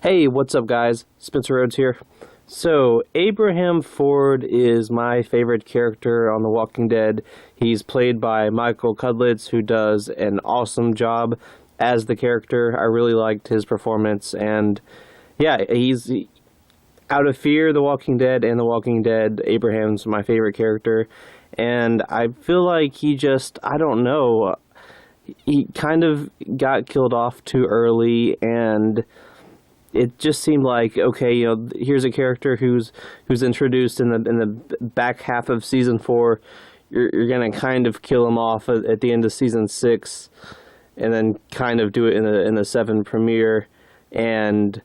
Hey, what's up, guys? Spencer Rhodes here. So, Abraham Ford is my favorite character on The Walking Dead. He's played by Michael Cudlitz, who does an awesome job as the character. I really liked his performance, and yeah, he's out of Fear, The Walking Dead, and The Walking Dead. Abraham's my favorite character, and I feel like I don't know, he kind of got killed off too early, and it just seemed like, okay, here's a character who's introduced in the back half of season 4. You're gonna kind of kill him off at the end of season 6, and then kind of do it in the 7 premiere, and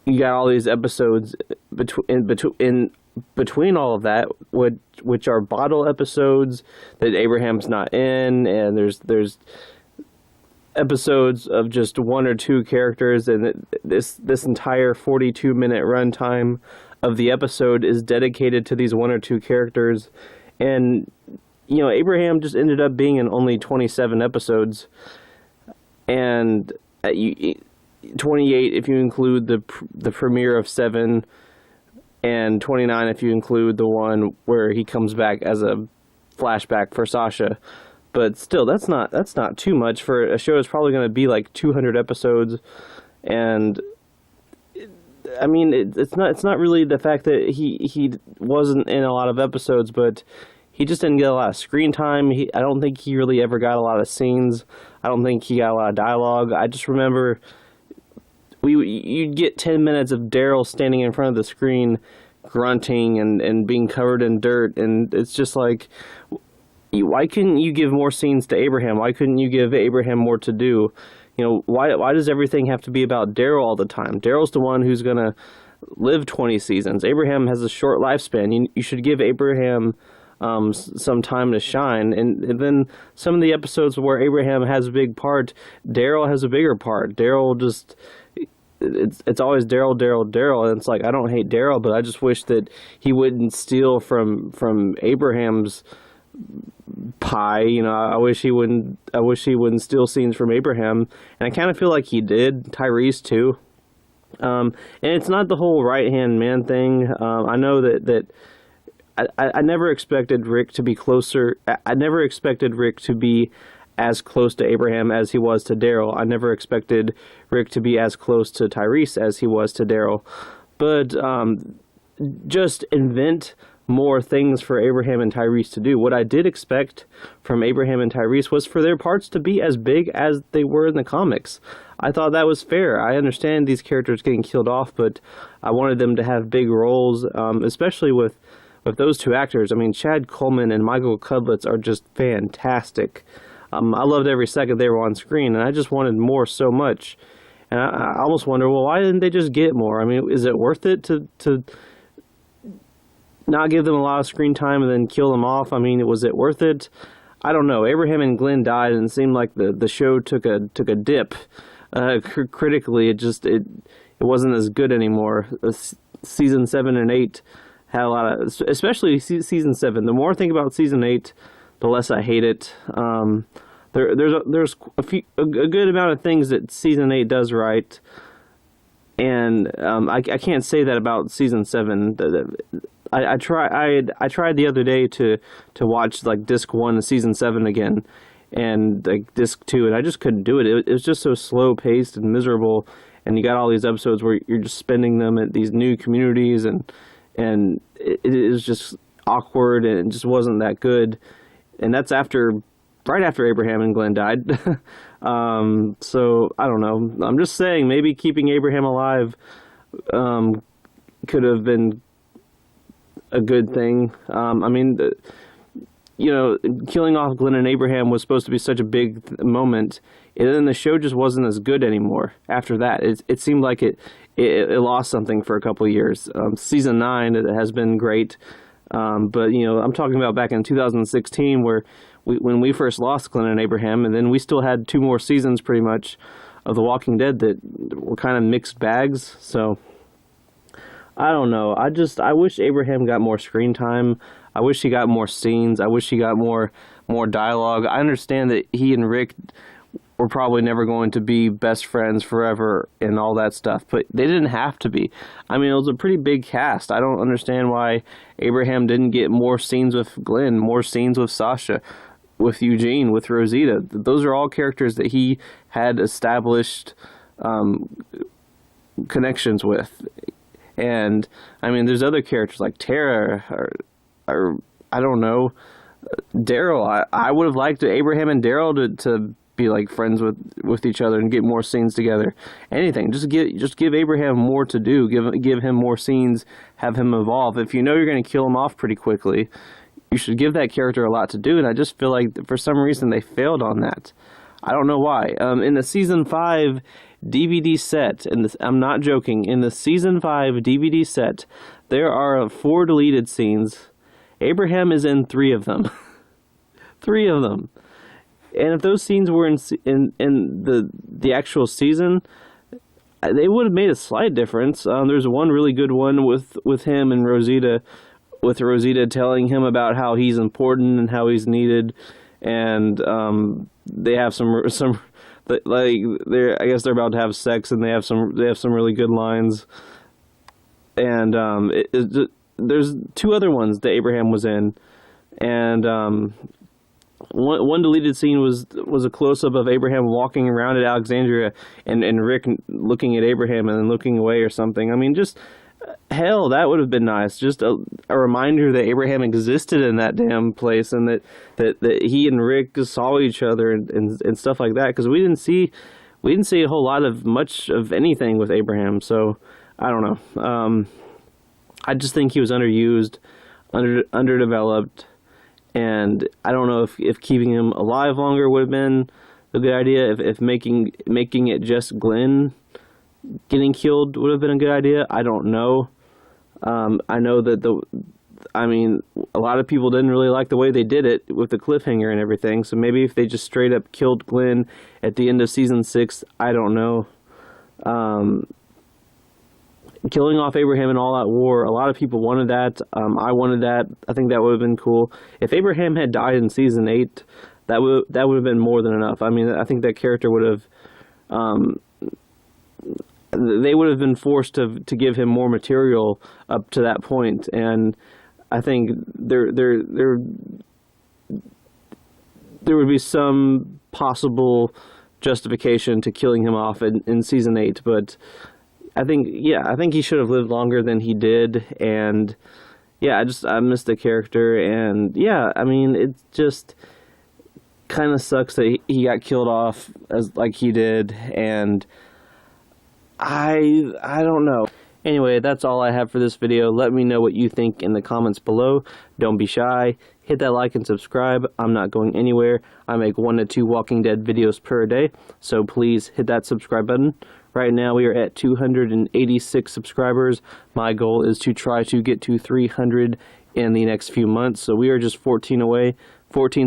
you got all these episodes between all of that, which are bottle episodes that Abraham's not in, and there's episodes of just one or two characters, and this entire 42-minute runtime of the episode is dedicated to these one or two characters. And Abraham just ended up being in only 27 episodes, and 28 if you include the premiere of 7, and 29 if you include the one where he comes back as a flashback for Sasha. But still, that's not too much for a show that's probably going to be like 200 episodes. And I mean, it's not really the fact that he wasn't in a lot of episodes, but he just didn't get a lot of screen time. I don't think he really ever got a lot of scenes. I don't think he got a lot of dialogue. I just remember you'd get 10 minutes of Daryl standing in front of the screen, grunting and being covered in dirt, and it's just like, why couldn't you give more scenes to Abraham? Why couldn't you give Abraham more to do? Why does everything have to be about Daryl all the time? Daryl's the one who's going to live 20 seasons. Abraham has a short lifespan. You should give Abraham some time to shine. And then some of the episodes where Abraham has a big part, Daryl has a bigger part. Daryl just... It's always Daryl, and it's like, I don't hate Daryl, but I just wish that he wouldn't steal from Abraham's pie. I wish he wouldn't steal scenes from Abraham, and I kind of feel like he did. Tyrese too. And it's not the whole right hand man thing. I know that I never expected Rick to be closer. I never expected Rick to be as close to Abraham as he was to Daryl. I never expected Rick to be as close to Tyrese as he was to Daryl. But just invent more things for Abraham and Tyrese to do. What I did expect from Abraham and Tyrese was for their parts to be as big as they were in the comics. I thought that was fair. I understand these characters getting killed off, but I wanted them to have big roles, especially with those two actors. I mean, Chad Coleman and Michael Cudlitz are just fantastic. I loved every second they were on screen, and I just wanted more so much. And I almost wonder, well, why didn't they just get more? I mean, is it worth it to not give them a lot of screen time and then kill them off? I mean, was it worth it? I don't know. Abraham and Glenn died, and it seemed like the show took a dip critically. It wasn't as good anymore. Season 7 and 8 had a lot of, especially season 7. The more I think about season 8, the less I hate it. There's a good amount of things that season 8 does right, and I can't say that about season 7. I tried the other day to watch like disc 1 of season 7 again, and like disc 2, and I just couldn't do it. It was just so slow paced and miserable, and you got all these episodes where you're just spending them at these new communities, and it was just awkward, and it just wasn't that good. And that's right after Abraham and Glenn died. So I don't know. I'm just saying, maybe keeping Abraham alive could have been a good thing. I mean, killing off Glenn and Abraham was supposed to be such a big moment, and then the show just wasn't as good anymore after that. It seemed like it lost something for a couple of years. Season 9 it has been great. But I'm talking about back in 2016, where when we first lost Glenn and Abraham, and then we still had 2 more seasons pretty much of The Walking Dead that were kind of mixed bags. So I don't know. I wish Abraham got more screen time. I wish he got more scenes. I wish he got more dialogue. I understand that he and Rick were probably never going to be best friends forever and all that stuff, but they didn't have to be. I mean, it was a pretty big cast. I don't understand why Abraham didn't get more scenes with Glenn, more scenes with Sasha, with Eugene, with Rosita. Those are all characters that he had established connections with. And I mean, there's other characters like Tara, or I don't know, Daryl. I would have liked Abraham and Daryl to be like friends with each other and get more scenes together. Anything, just give Abraham more to do. Give him more scenes. Have him evolve. If you know you're going to kill him off pretty quickly, you should give that character a lot to do. And I just feel like for some reason they failed on that. I don't know why. In the season 5 DVD set, and I'm not joking, in the season 5 DVD set, there are 4 deleted scenes. Abraham is in 3 of them. 3 of them. And if those scenes were in the actual season, they would have made a slight difference. There's one really good one with him and Rosita, with Rosita telling him about how he's important and how he's needed, and they have some like I guess they're about to have sex, and they have some really good lines. And there's 2 other ones that Abraham was in, and one deleted scene was a close-up of Abraham walking around at Alexandria and Rick looking at Abraham and then looking away or something. I mean, just hell, that would have been nice. Just a reminder that Abraham existed in that damn place, and that he and Rick saw each other and stuff like that, because we didn't see a whole lot of much of anything with Abraham. So I don't know. I just think he was underused, underdeveloped. And I don't know if keeping him alive longer would have been a good idea. If making it just Glenn getting killed would have been a good idea. I don't know. I know that a lot of people didn't really like the way they did it with the cliffhanger and everything. So maybe if they just straight up killed Glenn at the end of season 6, I don't know. Killing off Abraham in All Out War, a lot of people wanted that. I wanted that. I think that would have been cool. If Abraham had died in season 8, that would have been more than enough. I mean, I think that character would have, they would have been forced to give him more material up to that point, and I think there would be some possible justification to killing him off in season 8, but I think he should have lived longer than he did, and yeah, I missed the character, and yeah, I mean, it just kind of sucks that he got killed off like he did, and I don't know. Anyway, that's all I have for this video. Let me know what you think in the comments below. Don't be shy. Hit that like and subscribe. I'm not going anywhere. I make 1 to 2 Walking Dead videos per day, so please hit that subscribe button. Right now we are at 286 subscribers. My goal is to try to get to 300 in the next few months. So we are just 14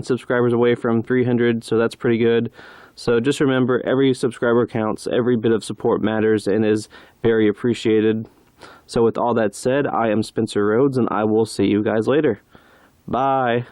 subscribers away from 300, so that's pretty good. So just remember, every subscriber counts, every bit of support matters and is very appreciated. So with all that said, I am Spencer Rhodes, and I will see you guys later. Bye.